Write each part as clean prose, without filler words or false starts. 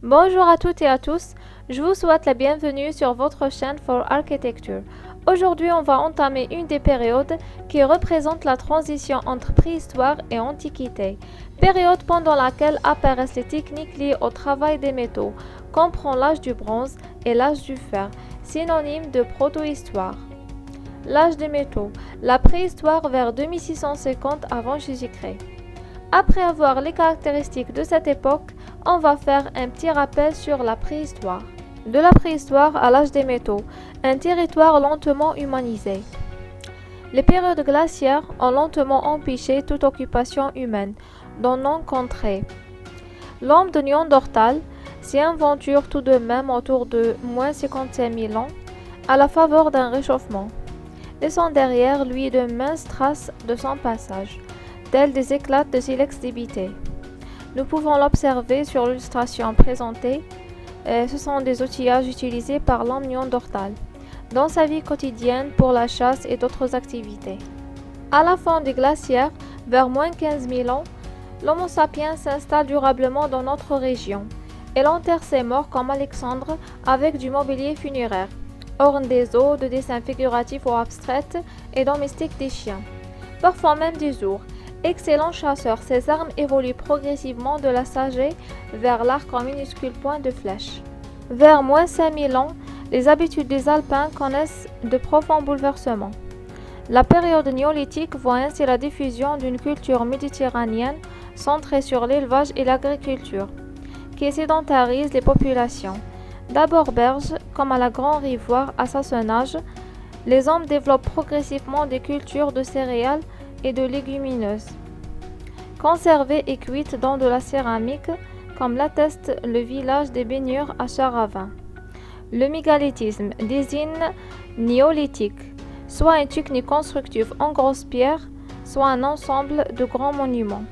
Bonjour à toutes et à tous, je vous souhaite la bienvenue sur votre chaîne For Architecture. Aujourd'hui, on va entamer une des périodes qui représente la transition entre préhistoire et antiquité, période pendant laquelle apparaissent les techniques liées au travail des métaux, comprend l'âge du bronze et l'âge du fer, synonyme de protohistoire. L'âge des métaux, la préhistoire vers 2650 avant Jésus-Christ. Après avoir les caractéristiques de cette époque, on va faire un petit rappel sur la préhistoire. De la préhistoire à l'âge des métaux, un territoire lentement humanisé. Les périodes glaciaires ont lentement empêché toute occupation humaine dans nos contrées. L'homme de Néandertal s'y aventure tout de même autour de moins 55 000 ans à la faveur d'un réchauffement, laissant derrière lui de minces traces de son passage, tels des éclats de silex débités. Nous pouvons l'observer sur l'illustration présentée. Ce sont des outillages utilisés par l'homme néandertal dans sa vie quotidienne pour la chasse et d'autres activités. À la fin des glaciaires, vers moins 15 000 ans, l'Homo sapiens s'installe durablement dans notre région. Il enterre ses morts comme Alexandre avec du mobilier funéraire, orne des os de dessins figuratifs ou abstraits et domestique des chiens, parfois même des ours. Excellent chasseur, ses armes évoluent progressivement de la sagée vers l'arc en minuscules points de flèche. Vers moins 5000 ans, les habitudes des Alpins connaissent de profonds bouleversements. La période néolithique voit ainsi la diffusion d'une culture méditerranéenne centrée sur l'élevage et l'agriculture, qui sédentarise les populations. D'abord berges, comme à la Grande Rivoire à Sassenage, les hommes développent progressivement des cultures de céréales et de légumineuses, conservées et cuites dans de la céramique, comme l'atteste le village des baigneurs à Charavin. Le mégalithisme désigne néolithique, soit une technique constructive en grosse pierre, soit un ensemble de grands monuments.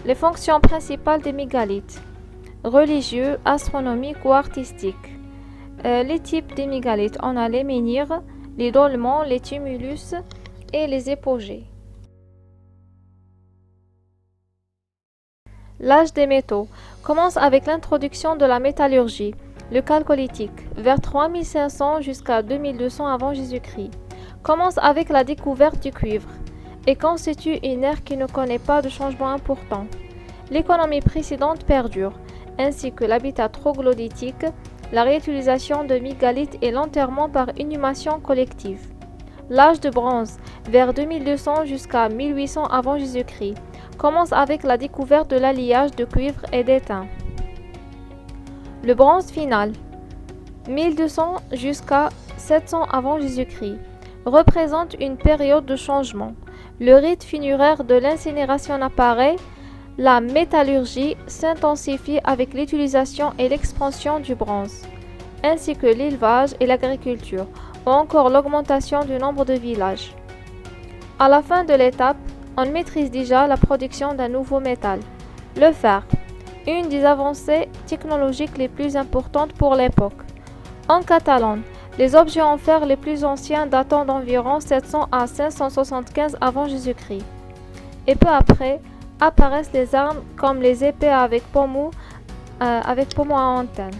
Les fonctions principales des mégalithes: religieux, astronomiques ou artistiques. Les types des mégalithes: on a les menhirs, les dolmens, les tumulus et les épogées. L'âge des métaux commence avec l'introduction de la métallurgie, le chalcolithique, vers 3500 jusqu'à 2200 avant Jésus-Christ. Commence avec la découverte du cuivre et constitue une ère qui ne connaît pas de changement important. L'économie précédente perdure, ainsi que l'habitat troglodytique, la réutilisation de mégalithes et l'enterrement par inhumation collective. L'âge de bronze, vers 2200 jusqu'à 1800 avant Jésus-Christ, commence avec la découverte de l'alliage de cuivre et d'étain. Le bronze final, 1200 jusqu'à 700 avant Jésus-Christ, représente une période de changement. Le rite funéraire de l'incinération apparaît, la métallurgie s'intensifie avec l'utilisation et l'expansion du bronze, ainsi que l'élevage et l'agriculture, ou encore l'augmentation du nombre de villages. À la fin de l'étape, on maîtrise déjà la production d'un nouveau métal, le fer, une des avancées technologiques les plus importantes pour l'époque. En Catalogne, les objets en fer les plus anciens datant d'environ 700 à 575 avant Jésus-Christ. Et peu après, apparaissent les armes comme les épées avec pommeau à antenne.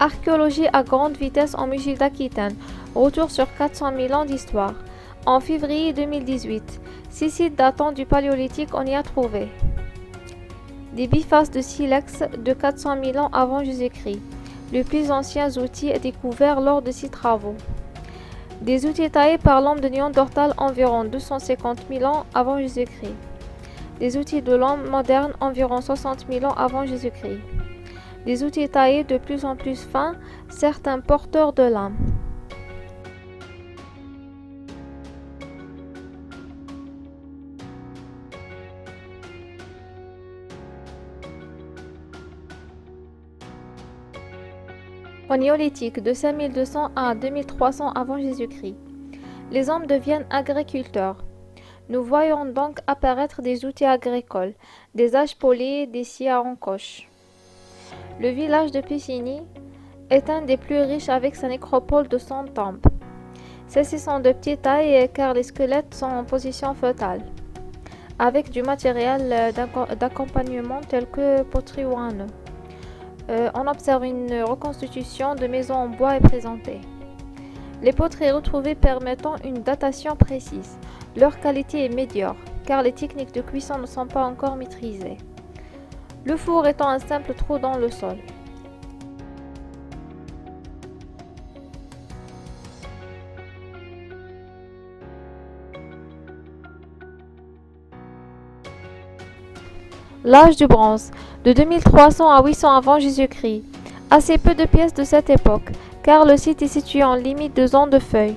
Archéologie à grande vitesse en musée d'Aquitaine. Retour sur 400 000 ans d'histoire. En février 2018, 6 sites datant du Paléolithique on y a trouvé. Des bifaces de silex de 400 000 ans avant Jésus-Christ. Les plus anciens outils découverts lors de ces travaux. Des outils taillés par l'homme de Néandertal environ 250 000 ans avant Jésus-Christ. Des outils de l'homme moderne environ 60 000 ans avant Jésus-Christ. Des outils taillés de plus en plus fins, certains porteurs de lames. Au néolithique, de 5200 à 2300 avant Jésus-Christ, les hommes deviennent agriculteurs. Nous voyons donc apparaître des outils agricoles, des haches polies, des scies à encoche. Le village de Pisciny est un des plus riches avec sa nécropole de 100 tombes. Celles-ci sont de petite taille car les squelettes sont en position fœtale, avec du matériel d'accompagnement tel que poterie ou un nœud. On observe une reconstitution de maisons en bois est présentée. Les poteries retrouvées permettant une datation précise. Leur qualité est médiocre, car les techniques de cuisson ne sont pas encore maîtrisées. Le four étant un simple trou dans le sol. L'âge du bronze, de 2300 à 800 avant Jésus-Christ. Assez peu de pièces de cette époque, car le site est situé en limite de zone de feuilles.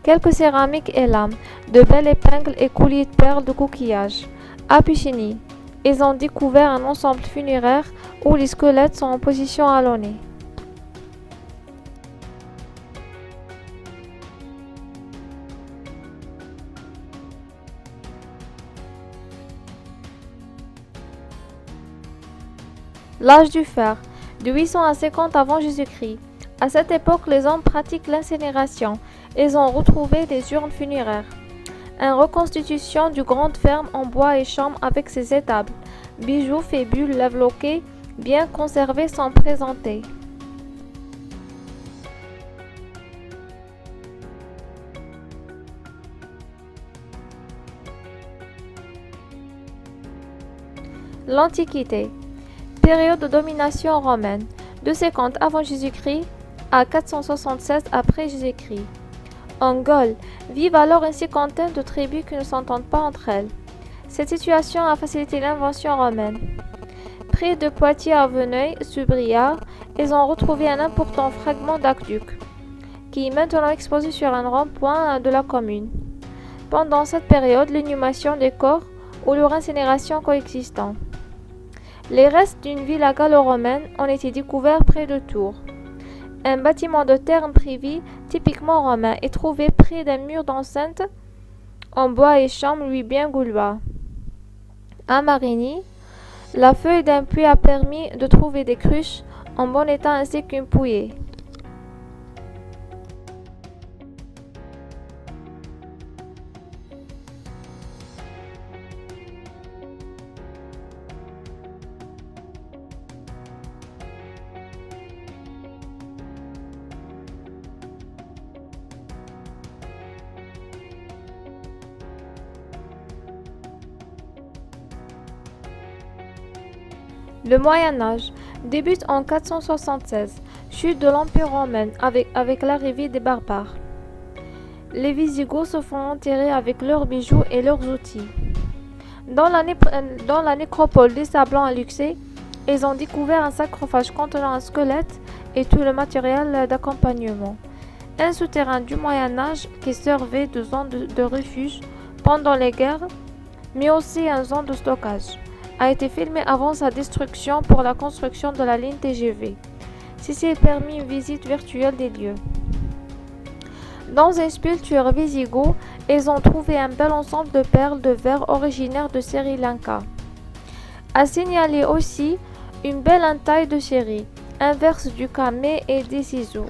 Quelques céramiques et lames, de belles épingles et colliers de perles de coquillage. À Puccini, ils ont découvert un ensemble funéraire où les squelettes sont en position allongée. L'âge du fer, de 800 à 50 avant Jésus-Christ. À cette époque, les hommes pratiquent l'incinération. Ils ont retrouvé des urnes funéraires. Une reconstitution du grande ferme en bois et chambre avec ses étables, bijoux, fébules, lèvres-loquets, bien conservés sont présentés. L'Antiquité. Période de domination romaine, de 50 avant Jésus-Christ à 476 après Jésus-Christ. En Gaule, vivent alors une cinquantaine de tribus qui ne s'entendent pas entre elles. Cette situation a facilité l'invention romaine. Près de Poitiers à Veneuil, sous Briare, ils ont retrouvé un important fragment d'aqueduc, qui est maintenant exposé sur un rond-point de la commune. Pendant cette période, l'inhumation des corps ou leur incinération coexistant. Les restes d'une villa gallo-romaine ont été découverts près de Tours. Un bâtiment de terme privé typiquement romain est trouvé près d'un mur d'enceinte en bois et chambre lui bien gaulois. À Marigny, la feuille d'un puits a permis de trouver des cruches en bon état ainsi qu'une pouillée. Le Moyen Âge débute en 476, chute de l'Empire romain avec l'arrivée des barbares. Les Visigoths se font enterrer avec leurs bijoux et leurs outils. Dans la nécropole des Sablons à Luxé, ils ont découvert un sarcophage contenant un squelette et tout le matériel d'accompagnement. Un souterrain du Moyen Âge qui servait de zone de refuge pendant les guerres, mais aussi une zone de stockage, a été filmé avant sa destruction pour la construction de la ligne TGV. Ceci permet une visite virtuelle des lieux. Dans une sculpture wisigoth, ils ont trouvé un bel ensemble de perles de verre originaires de Sri Lanka. À signaler aussi une belle entaille de chéri, inverse du camé et des ciseaux.